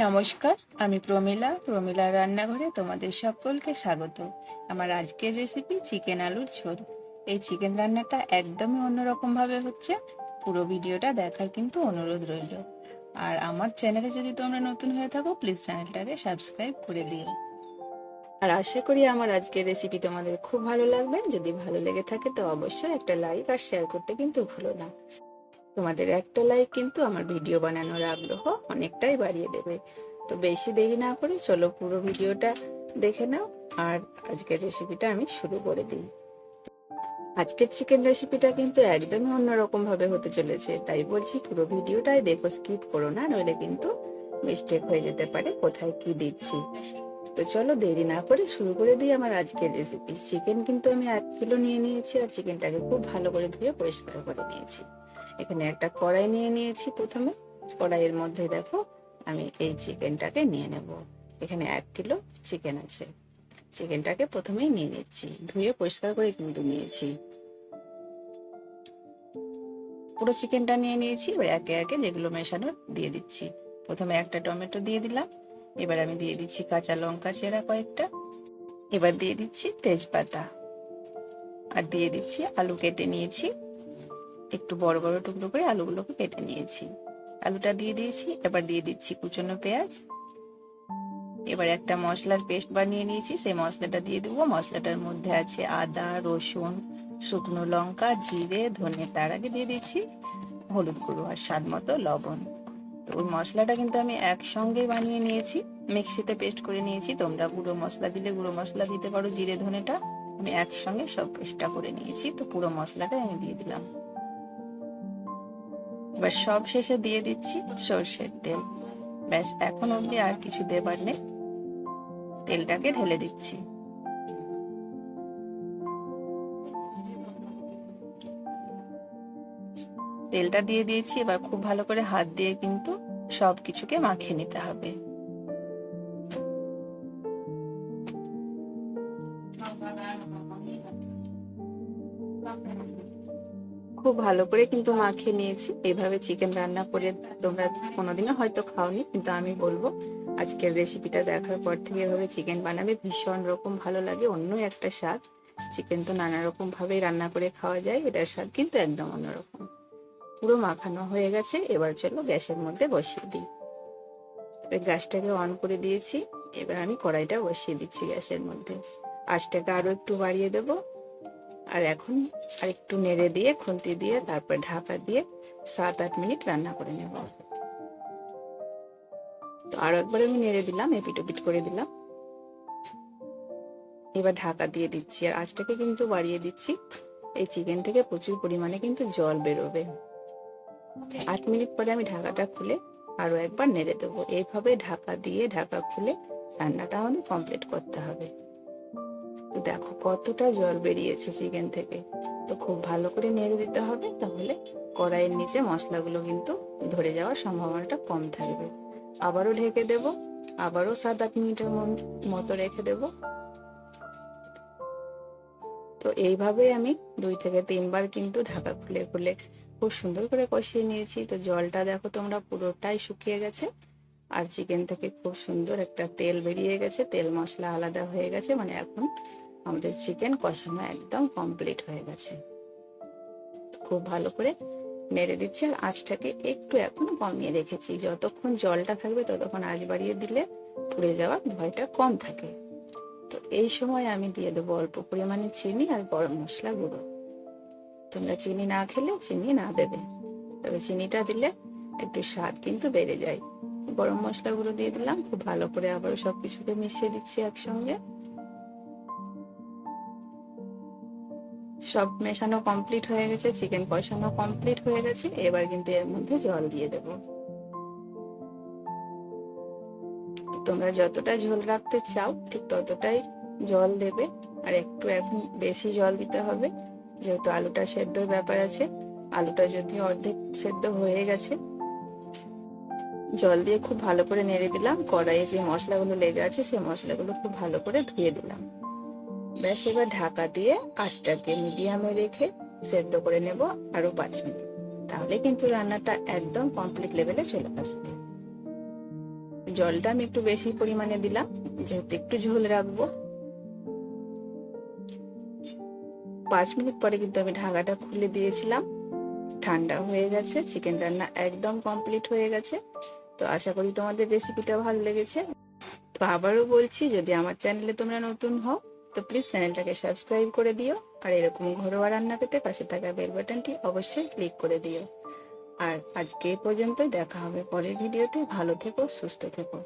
নমস্কার, আমি প্রমিলা রান্নাঘরে তোমাদের সকলকে স্বাগত। আমার আজকের রেসিপি চিকেন আলুর ঝোল। এই চিকেন রান্নাটা একদমই অন্যরকম ভাবে হচ্ছে। পুরো ভিডিওটা দেখার কিন্তু অনুরোধ রইল। আর আমার চ্যানেলে যদি তোমরা নতুন হয়ে থাকো, প্লিজ চ্যানেলটাকে সাবস্ক্রাইব করে দিও। আর আশা করি আমার আজকের রেসিপি তোমাদের খুব ভালো লাগবে। যদি ভালো লেগে থাকে তো অবশ্যই একটা লাইক আর শেয়ার করতে কিন্তু ভুলো না। তোমাদের একটা লাইক কিন্তু আমার ভিডিও বানানোর আগ্রহ অনেকটাই বাড়িয়ে দেবে। তো বেশি দেরি না করে চলো পুরো ভিডিওটা দেখে নাও। আর আজকের রেসিপিটা আমি শুরু করে দিই। আজকের চিকেন রেসিপিটা কিন্তু একদমই অন্যরকম ভাবে হতে চলেছে, তাই বলছি পুরো ভিডিওটাই দেখো, স্কিপ করো না, নইলে কিন্তু মিস্টেক হয়ে যেতে পারে কোথায় কি দিচ্ছি। তো চলো দেরি না করে শুরু করে দিই আমার আজকের রেসিপি। চিকেন কিন্তু আমি 1 কিলো নিয়ে নিয়েছি, আর চিকেনটাকে খুব ভালো করে ধুয়ে পরিষ্কার করে নিয়েছি। এখানে একটা কড়াই নিয়ে নিয়েছি। প্রথমে কড়াইয়ের মধ্যে দেখো আমি এই চিকেনটাকে নিয়ে নেব। এখানে 1 কিলো চিকেন আছে। চিকেনটাকে প্রথমেই নিয়ে নিচ্ছি, ধুয়ে পরিষ্কার করে কিন্তু নিয়েছি। পুরো চিকেনটা নিয়ে নিয়েছি। এবার একে একে যেগুলো মেশানোর দিয়ে দিচ্ছি। প্রথমে একটা টমেটো দিয়ে দিলাম। এবার আমি দিয়ে দিচ্ছি কাঁচা লঙ্কা চেরা কয়েকটা। এবার দিয়ে দিচ্ছি তেজপাতা, আর দিয়ে দিচ্ছি আলু কেটে নিয়েছি। একটু বড় বড় টুকরো করে আলুগুলোকে কেটে নিয়েছি। আলুটা দিয়ে দিয়েছি। এবার দিয়ে দিচ্ছি কুচনো পেঁয়াজ। এবার একটা মশলার পেস্ট বানিয়ে নিয়েছি, সেই মশলাটা দিয়ে দেবো। মশলাটার মধ্যে আছে আদা, রসুন, শুকনো লঙ্কা, জিরে, ধনে। তার আগে দিয়ে দিচ্ছি হলুদ গুঁড়ো আর স্বাদ মতো লবণ। তো ওই মশলাটা কিন্তু আমি একসঙ্গে বানিয়ে নিয়েছি, মিক্সিতে পেস্ট করে নিয়েছি। তোমরা গুঁড়ো মশলা দিলে গুঁড়ো মশলা দিতে পারো, জিরে ধনেটা। আমি একসঙ্গে সব পেস্টটা করে নিয়েছি। তো পুরো মশলাটা আমি দিয়ে দিলাম। এবার সব শেষে দিয়ে দিচ্ছি সর্ষের তেল। ব্যাস, এখন অবধি আর কিছু দেবার নেই। তেলটাকে ঢেলে দিচ্ছি। তেলটা দিয়ে দিয়েছি। এবার খুব ভালো করে হাত দিয়ে কিন্তু সব কিছুকে মাখিয়ে নিতে হবে। খুব ভালো করে কিন্তু মাখিয়ে নিয়েছি। এইভাবে চিকেন রান্না করে তোমরা কোনোদিনও হয়তো খাওনি, কিন্তু আমি বলবো আজকের রেসিপিটা দেখার পর থেকে এভাবে চিকেন বানাবে, ভীষণ রকম ভালো লাগে। অন্য একটা স্বাদ। চিকেন তো নানা রকম ভাবেই রান্না করে খাওয়া যায়, এটার স্বাদ কিন্তু একদম অন্যরকম। পুরো মাখানো হয়ে গেছে। এবার চলো গ্যাসের মধ্যে বসিয়ে দিই। গ্যাসটাকে অন করে দিয়েছি। এবার আমি কড়াইটা বসিয়ে দিচ্ছি গ্যাসের মধ্যে। আঁচটাকে আরো একটু বাড়িয়ে দেব। আর এখন আর একটু নেড়ে দিয়ে খুন্তি দিয়ে তারপর ঢাকা দিয়ে 7-8 মিনিট রান্না করে নেব। তো আরো একবার আমি নেড়ে দিলাম, এপিট ওপিট করে দিলাম। এবার ঢাকা দিয়ে দিচ্ছি, আর আঁচটাকে কিন্তু বাড়িয়ে দিচ্ছি। এই চিকেন থেকে প্রচুর পরিমাণে কিন্তু জল বেরোবে। 8 মিনিট পরে আমি ঢাকাটা খুলে আরো একবার নেড়ে দেবো। এইভাবে ঢাকা দিয়ে ঢাকা খুলে রান্নাটা আমাদের কমপ্লিট করতে হবে। তো দেখো কতটা জল বেরিয়েছে চিকেন থেকে। তো খুব ভালো করে নেড়ে দিতে হবে, তাহলে কড়াইয়ের নিচে মশলাগুলো কিন্তু ধরে যাওয়ার সম্ভাবনাটা কম থাকবে। আবারও ঢেকে দেব। আবারও 7-8 মিনিটের মতো রেখে দেব। তো এইভাবে আমি 2 থেকে 3 বার কিন্তু ঢাকা খুলে খুলে খুব সুন্দর করে কষিয়ে নিয়েছি। তো জলটা দেখো তোমরা পুরোটাই শুকিয়ে গেছে, আর চিকেন থেকে খুব সুন্দর একটা তেল বেরিয়ে গেছে, তেল মশলা আলাদা হয়ে গেছে। মানে এখন আমাদের চিকেন কষানো একদম কমপ্লিট হয়ে গেছে। খুব ভালো করে নেড়ে দিচ্ছি, আর আঁচটাকে একটু এখন কমিয়ে রেখেছি। যতক্ষণ জলটা থাকবে ততক্ষণ আঁচ বাড়িয়ে দিলে পুড়ে যাওয়ার ভয়টা কম থাকে। তো এই সময় আমি দিয়ে দেবো অল্প পরিমাণে চিনি আর গরম মশলা গুঁড়ো। তোমরা চিনি না খেলে চিনি না দেবে, তবে চিনিটা দিলে একটু স্বাদ কিন্তু বেড়ে যায়। গরম মশলা গুঁড়ো দিয়ে দিলাম। খুব ভালো করে আবারও সবকিছুকে মিশিয়ে দিচ্ছি একসঙ্গে। সব মেশানো কমপ্লিট হয়ে গেছে, চিকেন কষানো কমপ্লিট হয়ে গেছে। এবার কিন্তু এর মধ্যে জল দিয়ে দেব। তোমরা যতটা ঝোল রাখতে চাও ঠিক ততটাই জল দেবে। আর একটু এখন বেশি জল দিতে হবে, যেহেতু আলুটা সেদ্ধর ব্যাপার আছে। আলুটা যদি অর্ধেক সেদ্ধ হয়ে গেছে, জল দিয়ে খুব ভালো করে নেড়ে দিলাম। কড়াইয়ে যে মশলাগুলো লেগে আছে সেই মশলাগুলো খুব ভালো করে ধুয়ে দিলাম। ব্যাস, এবার ঢাকা দিয়ে আঁচটাকে মিডিয়ামে রেখে সেদ্ধ করে নেব আরো 5 মিনিট। তাহলে কিন্তু রান্নাটা একদম কমপ্লিট লেভেলে চলে আসবে। জলটা আমি একটু বেশি পরিমাণে দিলাম, যেহেতু একটু ঝোল রাখবো। 5 মিনিট পরে কিন্তু আমি ঢাকাটা খুলে দিয়েছিলাম। ঠান্ডা হয়ে গেছে, চিকেন রান্না একদম কমপ্লিট হয়ে গেছে। তো আশা করি তোমাদের রেসিপিটা ভালো লেগেছে। তো আবারও বলছি, যদি আমার চ্যানেলে তোমরা নতুন হও তো প্লিজ চ্যানেলটাকে সাবস্ক্রাইব করে দিও, আর এরকম ঘরোয়া রান্না পেতে পাশে থাকা বেল বাটনটি অবশ্যই ক্লিক করে দিও। আর আজকে এই পর্যন্ত, দেখা হবে পরের ভিডিওতে। ভালো থেকো, সুস্থ থেকো।